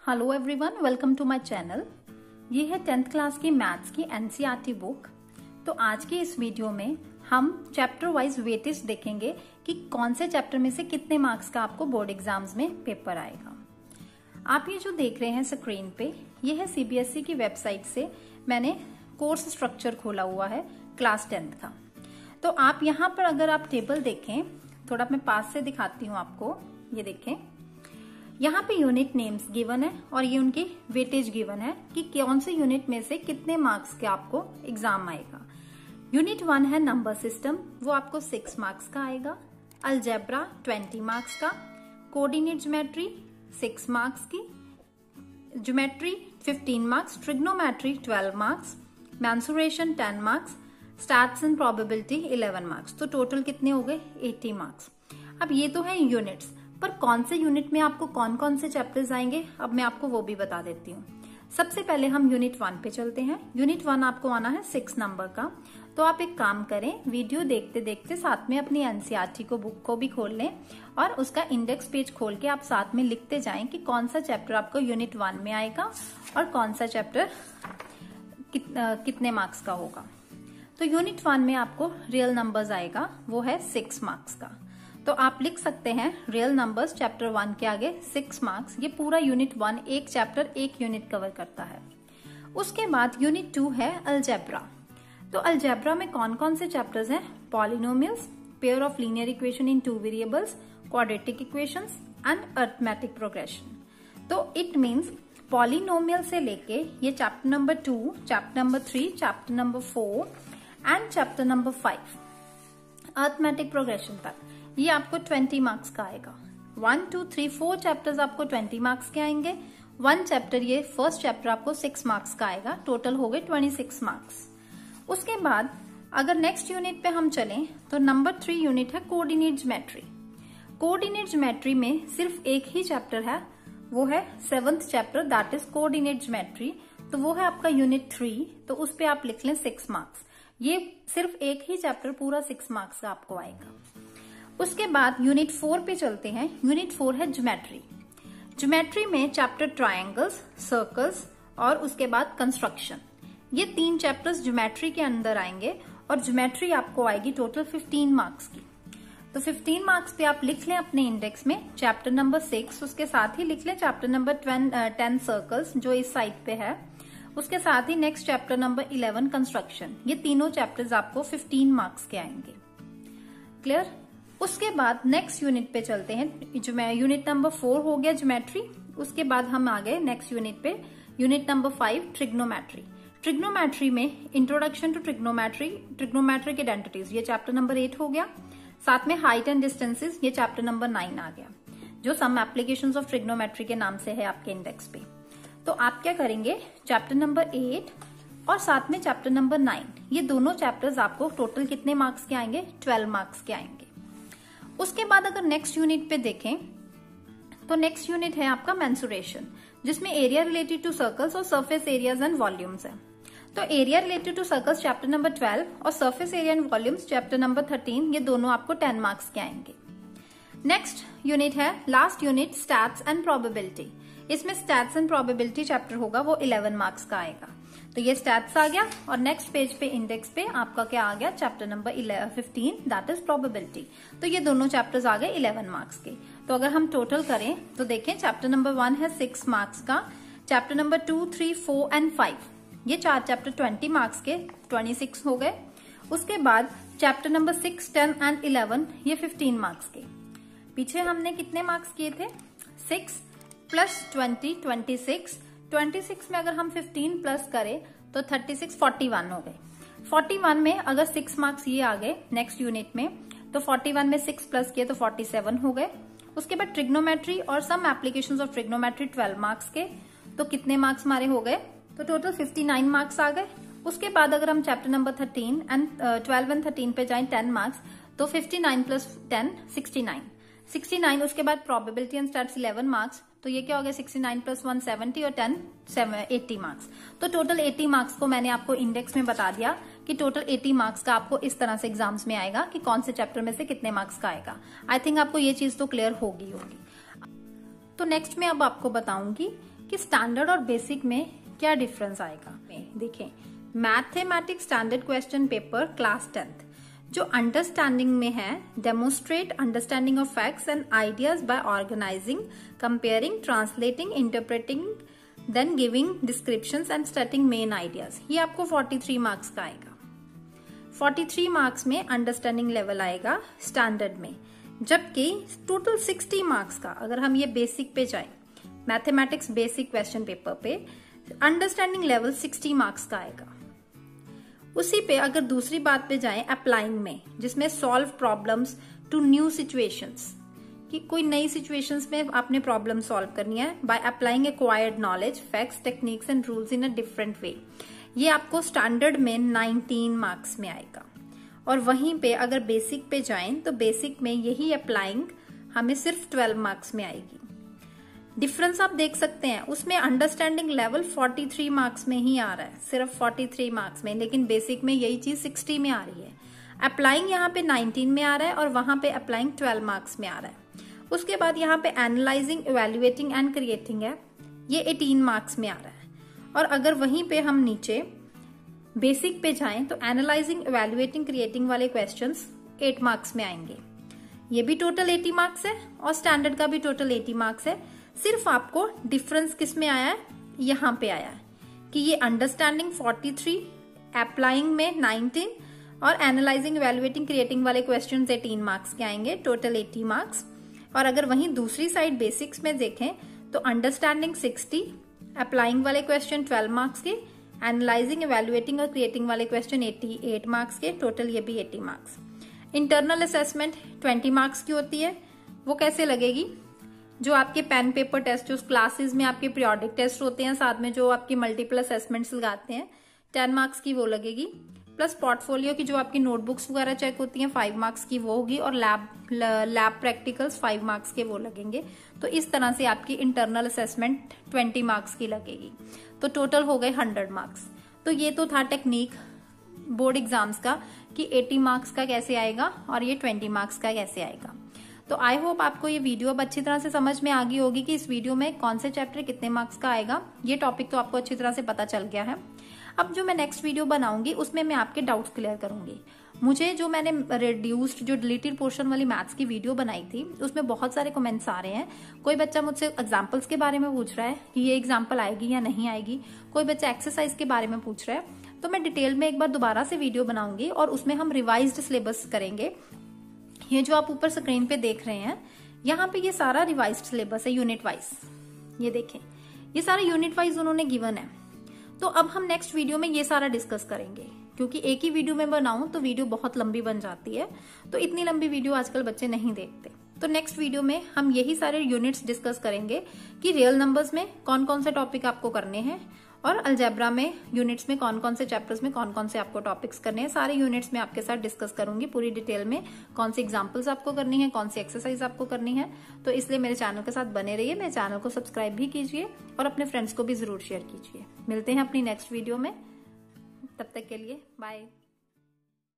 Hello everyone, welcome to my channel. ये है 10th class की मैथ्स की एनसीईआरटी बुक। तो आज के इस वीडियो में हम चैप्टर वाइज वेटेज देखेंगे कि कौन से चैप्टर में से कितने मार्क्स का आपको बोर्ड एग्जाम्स में पेपर आएगा। आप ये जो देख रहे हैं स्क्रीन पे, ये है सीबीएसई की वेबसाइट से मैंने कोर्स स्ट्रक्चर खोला हुआ है क्लास 10th का। तो आप यहाँ पर अगर आप टेबल देखें, थोड़ा मैं पास से दिखाती हूँ आपको। ये देखें, यहाँ पे यूनिट नेम्स गिवन है और ये उनकी वेटेज गिवन है कि कौन से यूनिट में से कितने मार्क्स के आपको एग्जाम आएगा। यूनिट 1 है नंबर सिस्टम, वो आपको 6 मार्क्स का आएगा। अलजेब्रा 20 मार्क्स का, कोऑर्डिनेट ज्योमेट्री 6 मार्क्स की, geometry 15 marks, trigonometry 12 marks, mensuration 10 marks, stats and probability 11 marks. तो टोटल कितने हो गए? 80 मार्क्स। अब ये तो है यूनिट्स, पर कौन से यूनिट में आपको कौन कौन से चैप्टर्स आएंगे अब मैं आपको वो भी बता देती हूँ। सबसे पहले हम यूनिट 1 पे चलते हैं। यूनिट 1 आपको आना है 6 नंबर का। तो आप एक काम करें, वीडियो देखते देखते साथ में अपनी एनसीईआरटी को बुक को भी खोल लें और उसका इंडेक्स पेज खोल के आप साथ में लिखते जाएं कि कौन सा चैप्टर आपको यूनिट 1 में आएगा और कौन सा चैप्टर कितने मार्क्स का होगा। तो यूनिट 1 में आपको रियल नंबर्स आएगा, वो है 6 मार्क्स का। तो आप लिख सकते हैं रियल नंबर्स चैप्टर 1 के आगे 6 मार्क्स। ये पूरा यूनिट 1 एक चैप्टर एक यूनिट कवर करता है। उसके बाद यूनिट 2 है अलजेब्रा। तो अलजेब्रा में कौन कौन से चैप्टर्स हैं? Polynomials, pair of linear equation in 2 variables, quadratic equations and arithmetic progression. तो इट मींस पॉलिनोमियल से लेके ये chapter number 2, chapter number 3, chapter number 4 and chapter number 5 arithmetic progression तक ये आपको 20 मार्क्स का आएगा। 1, 2, 3, 4 चैप्टर्स आपको 20 मार्क्स के आएंगे। 1 चैप्टर, ये फर्स्ट चैप्टर आपको 6 मार्क्स का आएगा। टोटल हो गए 26 मार्क्स। उसके बाद अगर नेक्स्ट यूनिट पे हम चलें तो नंबर 3 यूनिट है कोऑर्डिनेट ज्योमेट्री। कोऑर्डिनेट ज्योमेट्री में सिर्फ एक ही चैप्टर है, वो है 7th chapter, that is coordinate geometry. तो वो है आपका यूनिट 3। तो उस पे आप लिख लें 6 मार्क्स। ये सिर्फ एक ही चैप्टर पूरा 6 मार्क्स का आपको आएगा। उसके बाद यूनिट 4 पे चलते हैं। यूनिट 4 है ज्योमेट्री। ज्योमेट्री में चैप्टर ट्रायंगल्स, सर्कल्स और उसके बाद कंस्ट्रक्शन, ये 3 चैप्टर्स ज्योमेट्री के अंदर आएंगे और ज्योमेट्री आपको आएगी टोटल 15 मार्क्स की। तो 15 मार्क्स पे आप लिख लें अपने इंडेक्स में चैप्टर नंबर 6, उसके साथ ही लिख लें चैप्टर नंबर 10 सर्कल्स जो इस साइड पे है, उसके साथ ही नेक्स्ट चैप्टर नंबर 11 कंस्ट्रक्शन। ये तीनों चैप्टर्स आपको 15 मार्क्स के आएंगे। क्लियर? उसके बाद नेक्स्ट यूनिट पे चलते हैं। जो यूनिट नंबर 4 हो गया ज्योमेट्री। उसके बाद हम आ गए नेक्स्ट यूनिट पे, यूनिट नंबर 5 ट्रिग्नोमेट्री। ट्रिग्नोमेट्री में introduction to trigonometry, trigonometric identities, ये चैप्टर नंबर 8 हो गया। साथ में हाइट एंड डिस्टेंसेस, ये चैप्टर नंबर 9 आ गया, जो सम एप्लीकेशंस ऑफ ट्रिग्नोमेट्री के नाम से है आपके इंडेक्स पे। तो आप क्या करेंगे, चैप्टर नंबर 8 और साथ में चैप्टर नंबर 9, ये दोनों चैप्टर्स आपको टोटल कितने मार्क्स के आएंगे? 12 मार्क्स के आएंगे। उसके बाद अगर नेक्स्ट यूनिट पे देखें तो नेक्स्ट यूनिट है आपका मेंसुरेशन, जिसमें एरिया रिलेटेड टू सर्कल्स और सरफेस एरियाज एंड वॉल्यूम्स है। तो area related to circles chapter number 12 और surface area and volumes chapter number 13, ये दोनों आपको 10 मार्क्स के आएंगे। नेक्स्ट यूनिट है last unit, stats and probability. इसमें स्टैट्स एंड प्रोबेबिलिटी चैप्टर होगा, वो 11 मार्क्स का आएगा। तो ये स्टैट्स आ गया और नेक्स्ट पेज पे इंडेक्स पे आपका क्या आ गया? Chapter number 15, that is probability. तो ये दोनों चैप्टर्स आ गए 11 मार्क्स के। तो अगर हम टोटल करें तो देखें, चैप्टर नंबर 1 है 6 मार्क्स का, चैप्टर नंबर 2, 3, 4 एंड 5, ये 4 चैप्टर 20 मार्क्स के, 26 हो गए। उसके बाद चैप्टर नंबर 6, 10 एंड 11, ये 15 मार्क्स के। पीछे हमने कितने मार्क्स किए थे? 6 प्लस 20, 26। 26 में अगर हम 15 प्लस करें तो 36, 41 हो गए। 41 में अगर 6 मार्क्स ये आ गए नेक्स्ट यूनिट में, तो 41 में 6 प्लस किए तो 47 हो गए। उसके बाद ट्रिग्नोमेट्री और some applications of trigonometry 12 marks के, तो कितने मार्क्स हमारे हो गए? तो टोटल 59 मार्क्स आ गए। उसके बाद अगर हम चैप्टर नंबर 13 एंड 12 एंड 13 पे जाएं 10 मार्क्स, तो 59 प्लस 10 69। उसके बाद प्रोबेबिलिटी एंड स्टैट्स 11 मार्क्स, तो ये क्या हो गया? 69 प्लस 1 70 और 10 80 मार्क्स। तो टोटल 80 मार्क्स को मैंने आपको इंडेक्स में बता दिया कि टोटल 80 मार्क्स का आपको इस तरह से एग्जाम्स में आएगा कि कौन से चैप्टर में से कितने मार्क्स का आएगा। आई थिंक आपको ये चीज तो क्लियर होगी। तो नेक्स्ट में अब आपको बताऊंगी कि स्टैंडर्ड और बेसिक में क्या डिफरेंस आएगा। देखें, mathematics standard question paper class 10th जो अंडरस्टैंडिंग में है, demonstrate understanding of facts and ideas by organising, comparing, translating, interpreting, then giving descriptions and stating main ideas. ये आपको 43 मार्क्स का आएगा। 43 मार्क्स में अंडरस्टैंडिंग लेवल आएगा स्टैंडर्ड में, जबकि टोटल 60 मार्क्स का अगर हम ये बेसिक पे जाए, मैथमेटिक्स बेसिक क्वेश्चन पेपर पे अंडरस्टैंडिंग लेवल 60 मार्क्स का आएगा। उसी पे अगर दूसरी बात पे जाएं अप्लाइंग में, जिसमें solve problems to new situations, कि कोई नई सिचुएशंस में आपने प्रॉब्लम सॉल्व करनी है by applying acquired knowledge, facts, techniques and rules in a different way, ये आपको स्टैंडर्ड में 19 मार्क्स में आएगा। और वहीं पे अगर बेसिक पे जाएं तो बेसिक में यही अप्लाइंग हमें सिर्फ 12 मार्क्स में आएगी। डिफरेंस आप देख सकते हैं, उसमें अंडरस्टैंडिंग लेवल 43 मार्क्स में ही आ रहा है, सिर्फ 43 मार्क्स में, लेकिन बेसिक में यही चीज 60 में आ रही है। अप्लाइंग यहाँ पे 19 में आ रहा है और वहां पे अप्लाइंग 12 मार्क्स में आ रहा है। उसके बाद यहाँ पे एनालाइजिंग, इवेल्युएटिंग एंड क्रिएटिंग है, ये 18 मार्क्स में आ रहा है। और अगर वहीं पे हम नीचे बेसिक पे जाएं तो एनालाइजिंग, इवेल्युएटिंग, क्रिएटिंग वाले क्वेश्चंस 8 मार्क्स में आएंगे। ये भी टोटल 80 मार्क्स है और स्टैंडर्ड का भी टोटल 80 मार्क्स है। सिर्फ आपको डिफरेंस किस में आया है, यहाँ पे आया है कि ये अंडरस्टैंडिंग 43, अप्लाइंग में 19 और एनालाइजिंग, इवेल्युएटिंग, क्रिएटिंग वाले क्वेश्चंस 18 मार्क्स के आएंगे, टोटल 80 मार्क्स। और अगर वहीं दूसरी साइड बेसिक्स में देखें तो अंडरस्टैंडिंग 60, अप्लाइंग वाले क्वेश्चन 12 मार्क्स के, एनालाइजिंग, इवेल्युएटिंग और क्रिएटिंग वाले क्वेश्चन 88 मार्क्स के, टोटल ये भी 80 मार्क्स। इंटरनल असेसमेंट 20 मार्क्स की होती है। वो कैसे लगेगी, जो आपके पेन पेपर टेस्ट, जो क्लासेस में आपके पीरियोडिक टेस्ट होते हैं, साथ में जो आपकी मल्टीपल असेसमेंट्स लगाते हैं 10 मार्क्स की वो लगेगी, प्लस पोर्टफोलियो की जो आपकी नोटबुक्स वगैरह चेक होती हैं 5 मार्क्स की वो होगी, और लैब प्रैक्टिकल्स 5 मार्क्स के वो लगेंगे। तो इस तरह से आपकी इंटरनल असेसमेंट 20 मार्क्स की लगेगी, तो टोटल हो गए 100 मार्क्स। तो ये तो था टेक्निक बोर्ड एग्जाम्स का कि 80 मार्क्स का कैसे आएगा और ये 20 मार्क्स का कैसे आएगा। तो आई होप आपको ये वीडियो अब अच्छी तरह से समझ में आ गई होगी कि इस वीडियो में कौन से चैप्टर कितने मार्क्स का आएगा। ये टॉपिक तो आपको अच्छी तरह से पता चल गया है। अब जो मैं नेक्स्ट वीडियो बनाऊंगी उसमें मैं आपके डाउट्स क्लियर करूंगी। मुझे जो मैंने रिड्यूस्ड, जो डिलीटेड पोर्शन वाली मैथ्स की वीडियो बनाई थी, उसमें बहुत सारे कमेंट्स आ रहे हैं। कोई बच्चा मुझसे एग्जाम्पल्स के बारे में पूछ रहा है कि ये एग्जाम्पल आएगी या नहीं आएगी, कोई बच्चा एक्सरसाइज के बारे में पूछ रहा है। तो मैं डिटेल में एक बार दोबारा से वीडियो बनाऊंगी और उसमें हम रिवाइज्ड सिलेबस करेंगे। ये जो आप ऊपर स्क्रीन पे देख रहे हैं, यहाँ पे ये सारा रिवाइज्ड सिलेबस है यूनिट वाइज। ये देखें, ये सारा यूनिट वाइज उन्होंने गिवन है। तो अब हम नेक्स्ट वीडियो में ये सारा डिस्कस करेंगे, क्योंकि एक ही वीडियो में बनाऊं तो वीडियो बहुत लंबी बन जाती है, तो इतनी लंबी वीडियो आजकल बच्चे नहीं देखते। तो नेक्स्ट वीडियो में हम यही सारे यूनिट्स डिस्कस करेंगे कि रियल नंबर्स में कौन कौन से टॉपिक आपको करने हैं और अलजेब्रा में यूनिट्स में कौन कौन से चैप्टर्स में कौन कौन से आपको टॉपिक्स करने हैं। सारे यूनिट्स में आपके साथ डिस्कस करूंगी पूरी डिटेल में, कौन सी एग्जांपल्स आपको करनी है, कौन सी एक्सरसाइज आपको करनी है। तो इसलिए मेरे चैनल के साथ बने रहिए, मेरे चैनल को सब्सक्राइब भी कीजिए और अपने फ्रेंड्स को भी जरूर शेयर कीजिए। मिलते हैं अपनी नेक्स्ट वीडियो में, तब तक के लिए बाय।